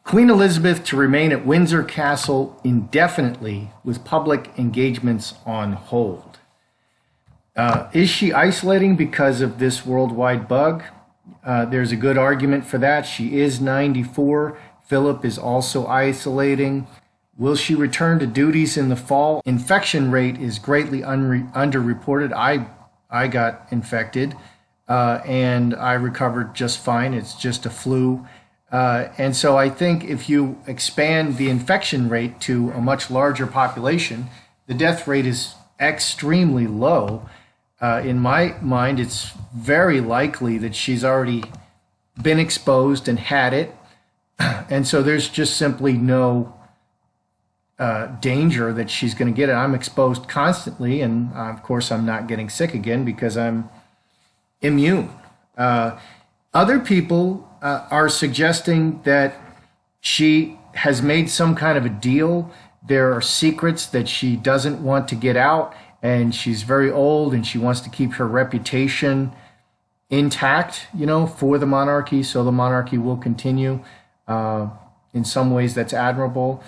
Queen Elizabeth to remain at Windsor Castle indefinitely with public engagements on hold. Is she isolating because of this worldwide bug? There's a good argument for that. She is 94. Philip is also isolating. Will she return to duties in the fall? Infection rate is greatly underreported. I got infected and I recovered just fine. It's just a flu. And so I think if you expand the infection rate to a much larger population, the death rate is extremely low. In my mind, it's very likely that she's already been exposed and had it. And so there's just simply no danger that she's going to get it. I'm exposed constantly, and of course I'm not getting sick again because I'm immune. Other people are suggesting that she has made some kind of a deal. There are secrets that she doesn't want to get out, and she's very old and she wants to keep her reputation intact, for the monarchy, so the monarchy will continue. In some ways that's admirable.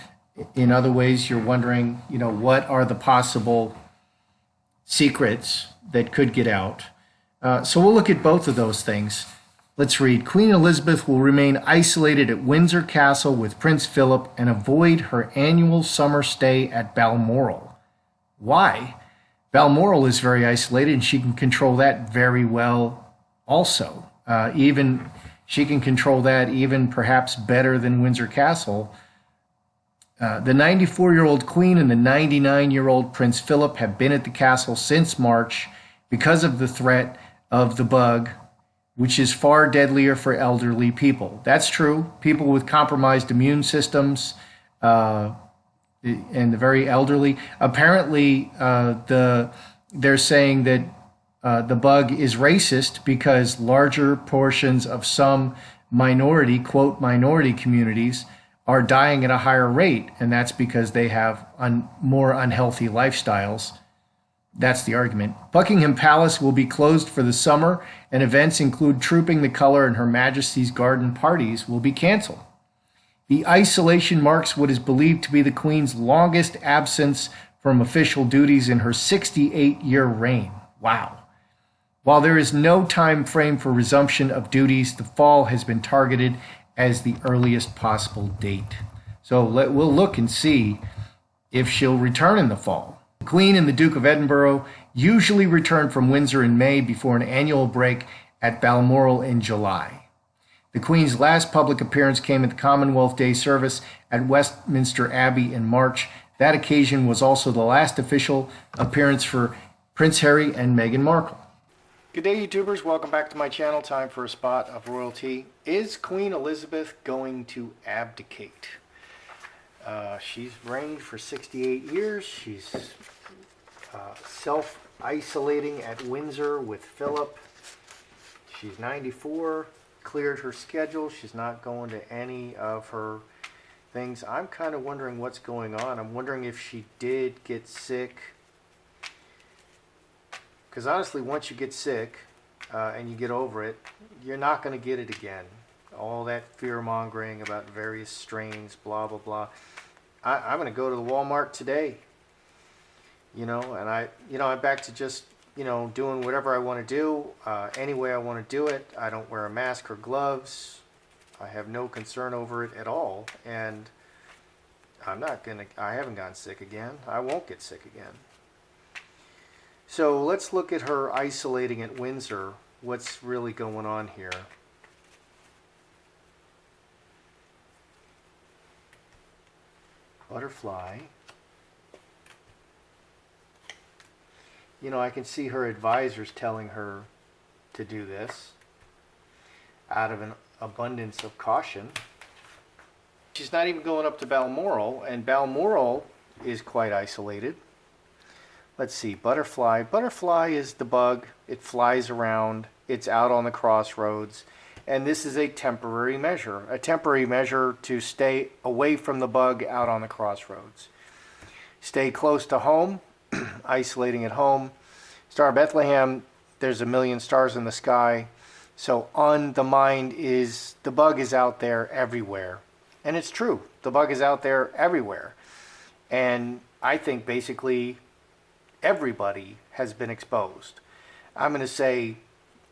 In other ways, you're wondering, what are the possible secrets that could get out? So we'll look at both of those things. Let's read. Queen Elizabeth will remain isolated at Windsor Castle with Prince Philip and avoid her annual summer stay at Balmoral. Why? Balmoral is very isolated and she can control that very well also. She can control that even perhaps better than Windsor Castle. The 94-year-old Queen and the 99-year-old Prince Philip have been at the castle since March because of the threat of the bug, which is far deadlier for elderly people. That's true. People with compromised immune systems and the very elderly. Apparently, they're saying that the bug is racist because larger portions of some minority, quote, minority communities are dying at a higher rate, and that's because they have more unhealthy lifestyles. That's the argument. Buckingham Palace will be closed for the summer, and events include Trooping the Colour and Her Majesty's Garden parties will be canceled. The isolation marks what is believed to be the Queen's longest absence from official duties in her 68-year reign. Wow. While there is no time frame for resumption of duties, the fall has been targeted as the earliest possible date. So we'll look and see if she'll return in the fall. The Queen and the Duke of Edinburgh usually return from Windsor in May before an annual break at Balmoral in July. The Queen's last public appearance came at the Commonwealth Day service at Westminster Abbey in March. That occasion was also the last official appearance for Prince Harry and Meghan Markle. Good day, YouTubers. Welcome back to my channel. Time for a spot of royalty. Is Queen Elizabeth going to abdicate? She's reigned for 68 years. She's self-isolating at Windsor with Philip. She's 94, cleared her schedule. She's not going to any of her things. I'm kind of wondering what's going on. I'm wondering if she did get sick. Because honestly, once you get sick and you get over it, you're not going to get it again. All that fear-mongering about various strains, blah, blah, blah. I'm going to go to the Walmart today, and I'm back to just, doing whatever I want to do, any way I want to do it. I don't wear a mask or gloves. I have no concern over it at all, and I haven't gotten sick again. I won't get sick again. So let's look at her isolating at Windsor. What's really going on here? Butterfly. I can see her advisors telling her to do this out of an abundance of caution. She's not even going up to Balmoral, and Balmoral is quite isolated. Let's see, butterfly. Butterfly is the bug. It flies around. It's out on the crossroads. And this is a temporary measure to stay away from the bug out on the crossroads. Stay close to home, isolating at home. Star of Bethlehem, there's a million stars in the sky. So on the mind is, the bug is out there everywhere. And it's true. The bug is out there everywhere. And I think basically everybody has been exposed. I'm going to say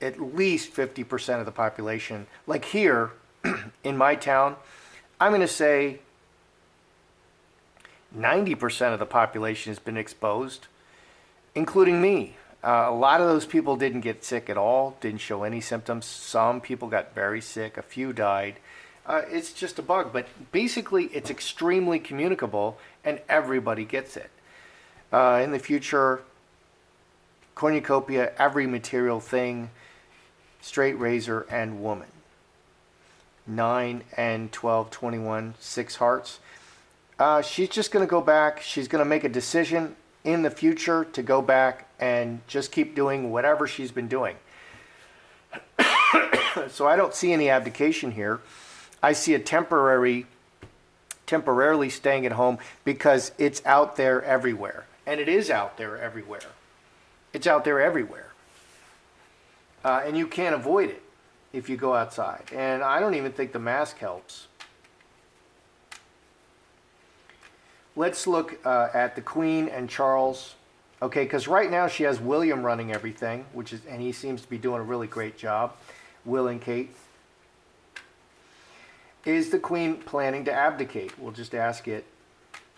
at least 50% of the population. Like here in my town, I'm going to say 90% of the population has been exposed, including me. A lot of those people didn't get sick at all, didn't show any symptoms. Some people got very sick, a few died. It's just a bug, but basically it's extremely communicable and everybody gets it. In the future, cornucopia, every material thing, straight razor, and woman. 9 and 12, 21, 6 hearts. She's just going to go back. She's going to make a decision in the future to go back and just keep doing whatever she's been doing. So I don't see any abdication here. I see a temporarily staying at home because it's out there everywhere. And it is out there everywhere. It's out there everywhere. And you can't avoid it if you go outside. And I don't even think the mask helps. Let's look at the Queen and Charles. Okay, because right now she has William running everything, and he seems to be doing a really great job. Will and Kate. Is the Queen planning to abdicate? We'll just ask it.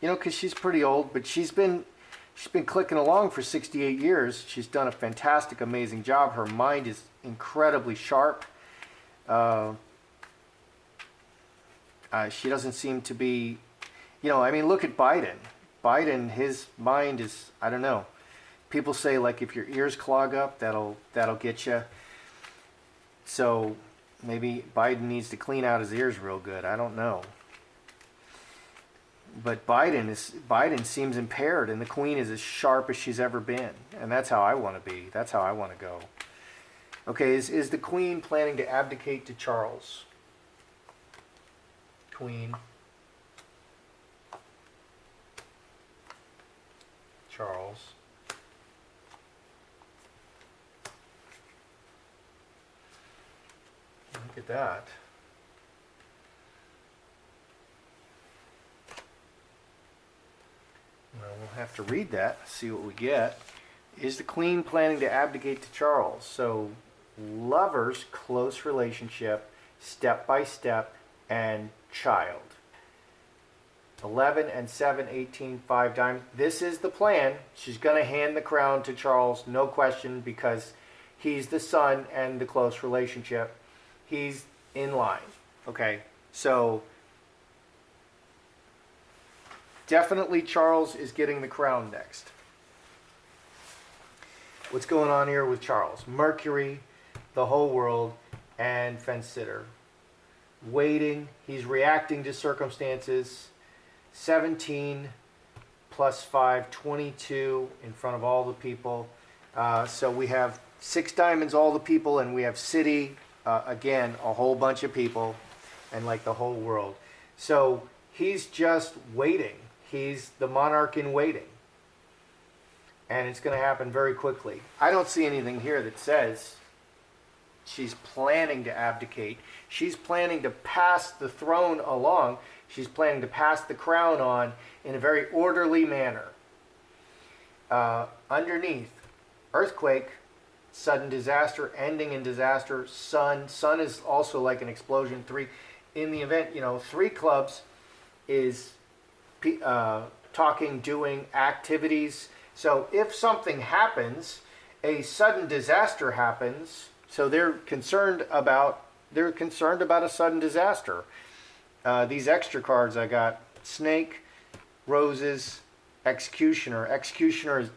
You know, because she's pretty old, but she's been clicking along for 68 years. She's done a fantastic, amazing job. Her mind is incredibly sharp. She doesn't seem to be, you know, I mean, look at Biden. Biden, his mind is, I don't know. People say, like, if your ears clog up, that'll get you. So maybe Biden needs to clean out his ears real good. I don't know. But Biden seems impaired, and the Queen is as sharp as she's ever been. And that's how I want to be. That's how I want to go. Okay, is the Queen planning to abdicate to Charles? Queen. Charles. Look at that. Well, we'll have to read that, see what we get. Is the Queen planning to abdicate to Charles? So, lovers, close relationship, step by step, and child. 11 and 7, 18, 5 diamonds. This is the plan. She's going to hand the crown to Charles, no question, because he's the son and the close relationship. He's in line. Okay, so definitely Charles is getting the crown next. What's going on here with Charles? Mercury, the whole world, and fence sitter. Waiting. He's reacting to circumstances. 17 plus 5, 22 in front of all the people. So we have 6 diamonds, all the people, and we have city, again, a whole bunch of people, and like the whole world. So he's just waiting. He's the monarch in waiting. And it's going to happen very quickly. I don't see anything here that says she's planning to abdicate. She's planning to pass the throne along. She's planning to pass the crown on in a very orderly manner. Underneath, earthquake, sudden disaster, ending in disaster, sun. Sun is also like an explosion. 3, in the event, 3 clubs is talking, doing, activities. So if something happens, a sudden disaster happens, so they're concerned about a sudden disaster. These extra cards I got: snake, roses, executioner. Executioner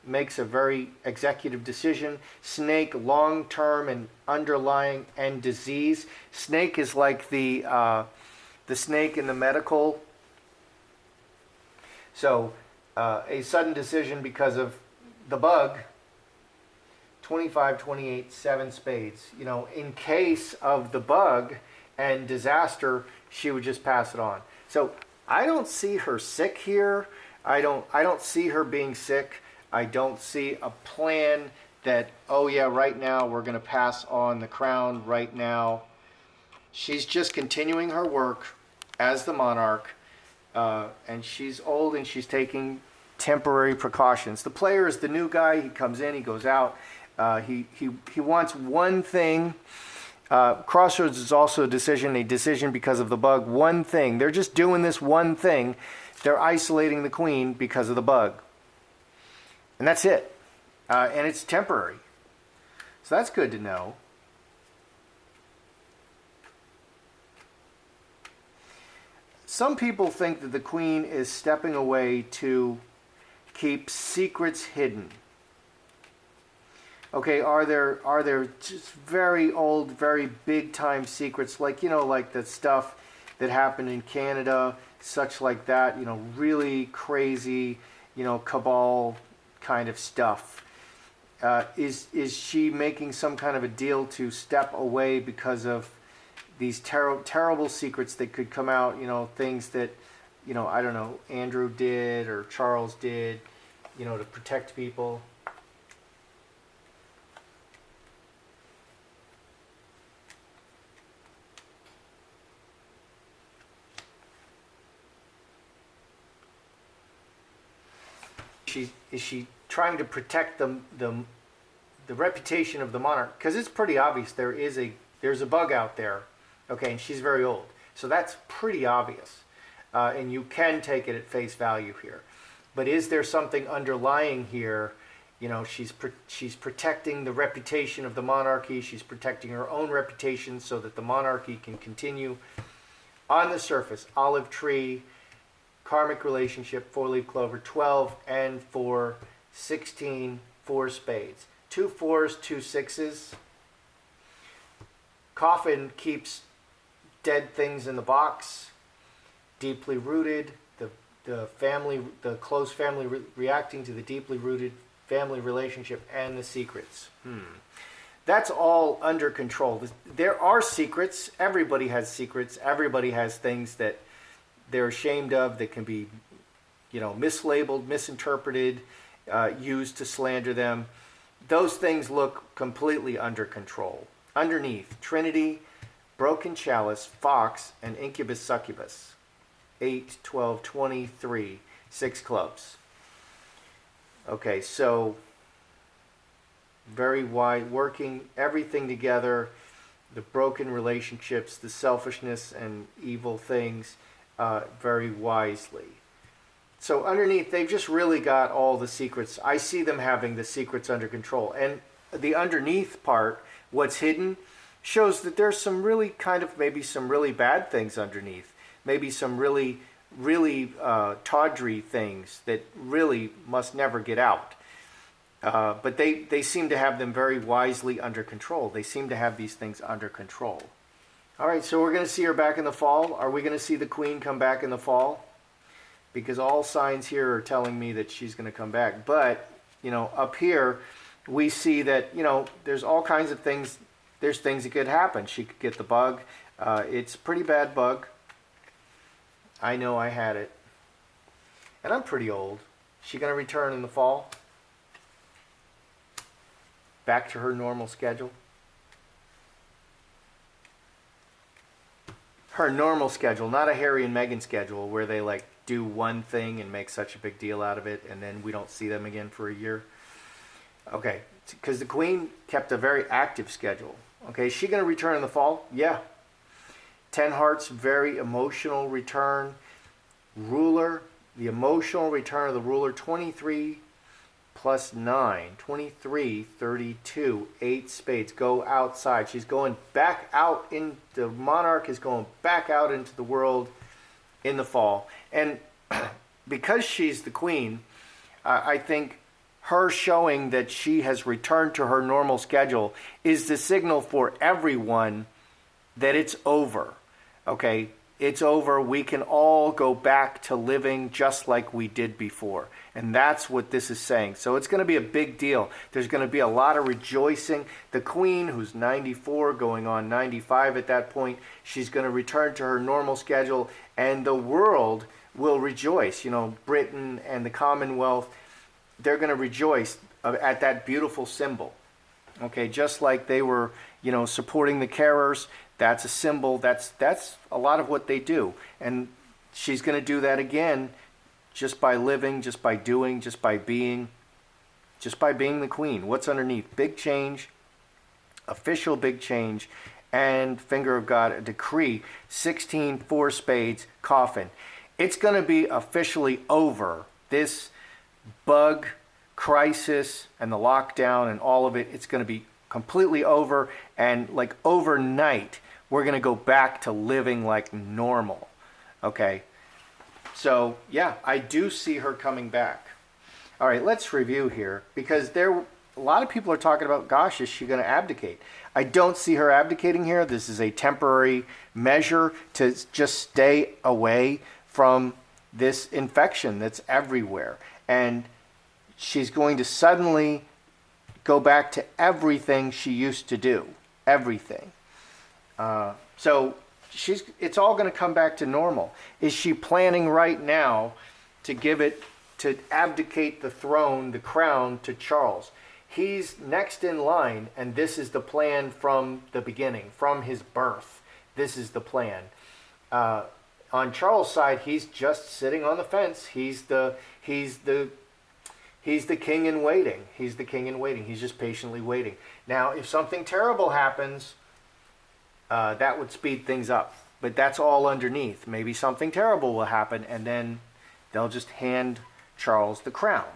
makes a very executive decision. Snake, long-term and underlying, and disease. Snake is like the snake in the medical. So a sudden decision because of the bug. 25, 28, 7 spades. In case of the bug and disaster, she would just pass it on. So I don't see her sick here. I don't see her being sick. I don't see a plan that, oh yeah, right now we're going to pass on the crown right now. She's just continuing her work. as the monarch, and she's old and she's taking temporary precautions. The player is the new guy. He comes in, he goes out. He wants one thing. Crossroads is also a decision because of the bug. One thing. They're just doing this one thing. They're isolating the queen because of the bug. And that's it. And it's temporary. So that's good to know. Some people think that the queen is stepping away to keep secrets hidden. Okay, are there just very old, very big time secrets, like, you know, like the stuff that happened in Canada, such like that, you know, really crazy, you know, cabal kind of stuff. Is she making some kind of a deal to step away because of these terrible secrets that could come out, you know, things that, you know, I don't know, Andrew did or Charles did, you know, to protect people? Is she trying to protect the reputation of the monarch? Because it's pretty obvious there's a bug out there, okay, and she's very old, so that's pretty obvious, and you can take it at face value here. But is there something underlying here? You know, she's protecting the reputation of the monarchy. She's protecting her own reputation so that the monarchy can continue. On the surface, olive tree, karmic relationship, 4-leaf clover, 12 and 4, 16, 4 spades. 2 4s, 2 6s. Coffin keeps dead things in the box. Deeply rooted. The close family reacting to the deeply rooted family relationship and the secrets. That's all under control. There are secrets. Everybody has secrets. Everybody has things that they're ashamed of that can be, you know, mislabeled, misinterpreted, used to slander them. Those things look completely under control. Underneath, Trinity, broken chalice, fox, and incubus succubus. 8, 12, 23, 6 clubs. Okay, so very wide, working everything together, the broken relationships, the selfishness and evil things, very wisely. So underneath, they've just really got all the secrets. I see them having the secrets under control. And the underneath part, what's hidden, shows that there's some really kind of maybe some really bad things underneath. Maybe some really, really tawdry things that really must never get out. But they seem to have them very wisely under control. They seem to have these things under control. All right, so we're going to see her back in the fall. Are we going to see the queen come back in the fall? Because all signs here are telling me that she's going to come back. But, you know, up here, we see that, you know, there's all kinds of things. There's things that could happen. She could get the bug. It's a pretty bad bug. I know I had it. And I'm pretty old. Is she going to return in the fall? Back to her normal schedule? Her normal schedule, not a Harry and Meghan schedule where they like do one thing and make such a big deal out of it and then we don't see them again for a year. Okay, because the queen kept a very active schedule. Okay, is she going to return in the fall? Yeah. 10 hearts, very emotional return. Ruler, the emotional return of the ruler, 23 plus 9, 23, 32, 8 spades, go outside. She's going back out in, the monarch is going back out into the world in the fall. And because she's the queen, I think her showing that she has returned to her normal schedule is the signal for everyone that it's over. Okay, it's over. We can all go back to living just like we did before. And that's what this is saying. So it's going to be a big deal. There's going to be a lot of rejoicing. The queen, who's 94, going on 95 at that point, she's going to return to her normal schedule, and the world will rejoice. You know, Britain and the Commonwealth, they're going to rejoice at that beautiful symbol. Okay, just like they were, you know, supporting the carers, That's a symbol. That's a lot of what they do. And she's going to do that again just by living, just by doing, just by being the queen. What's underneath? Big change, official big change, and finger of God, a decree, 16, 4 spades, coffin. It's going to be officially over. This bug crisis and the lockdown and all of it, it's going to be completely over. And like overnight, we're going to go back to living like normal. Okay. So yeah, I do see her coming back. All right, let's review here, because a lot of people are talking about, gosh, is she going to abdicate? I don't see her abdicating here. This is a temporary measure to just stay away from this infection that's everywhere. And she's going to suddenly go back to everything she used to do. Everything. So it's all going to come back to normal. Is she planning right now to abdicate the throne, the crown, to Charles? He's next in line, and this is the plan from the beginning, from his birth. This is the plan. On Charles' side, he's just sitting on the fence. He's the king in waiting. He's the king in waiting. He's just patiently waiting. Now, if something terrible happens, that would speed things up. But that's all underneath. Maybe something terrible will happen, and then they'll just hand Charles the crown.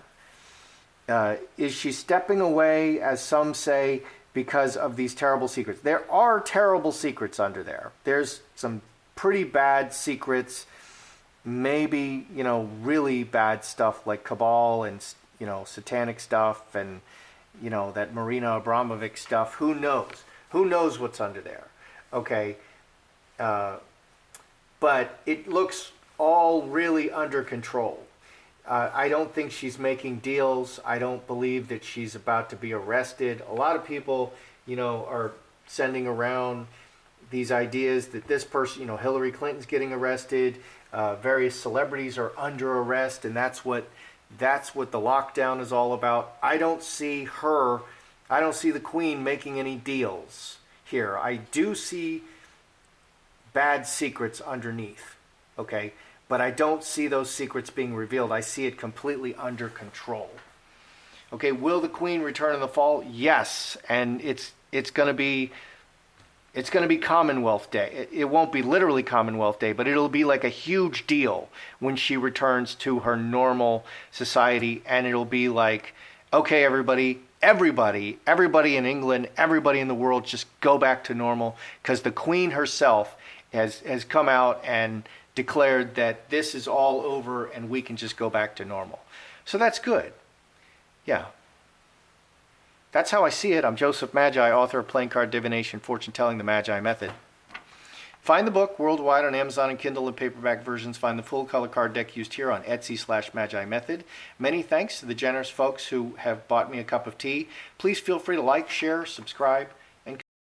Is she stepping away, as some say, because of these terrible secrets? There are terrible secrets under there. There's some pretty bad secrets, maybe, really bad stuff like cabal and, satanic stuff and, that Marina Abramovic stuff. Who knows? Who knows what's under there? Okay. But it looks all really under control. I don't think she's making deals. I don't believe that she's about to be arrested. A lot of people, are sending around these ideas that this person, Hillary Clinton's getting arrested. Various celebrities are under arrest, and that's what the lockdown is all about. I don't see the Queen making any deals here. I do see bad secrets underneath, okay? But I don't see those secrets being revealed. I see it completely under control. Okay, will the Queen return in the fall? Yes, and it's going to be Commonwealth Day. It won't be literally Commonwealth Day, but it'll be like a huge deal when she returns to her normal society, and it'll be like, okay, everybody in England, everybody in the world, just go back to normal, because the Queen herself has come out and declared that this is all over and we can just go back to normal. So that's good. Yeah. That's how I see it. I'm Joseph Magi, author of Playing Card Divination, Fortune Telling, the Magi Method. Find the book worldwide on Amazon and Kindle and paperback versions. Find the full color card deck used here on Etsy/Magi Method. Many thanks to the generous folks who have bought me a cup of tea. Please feel free to like, share, subscribe,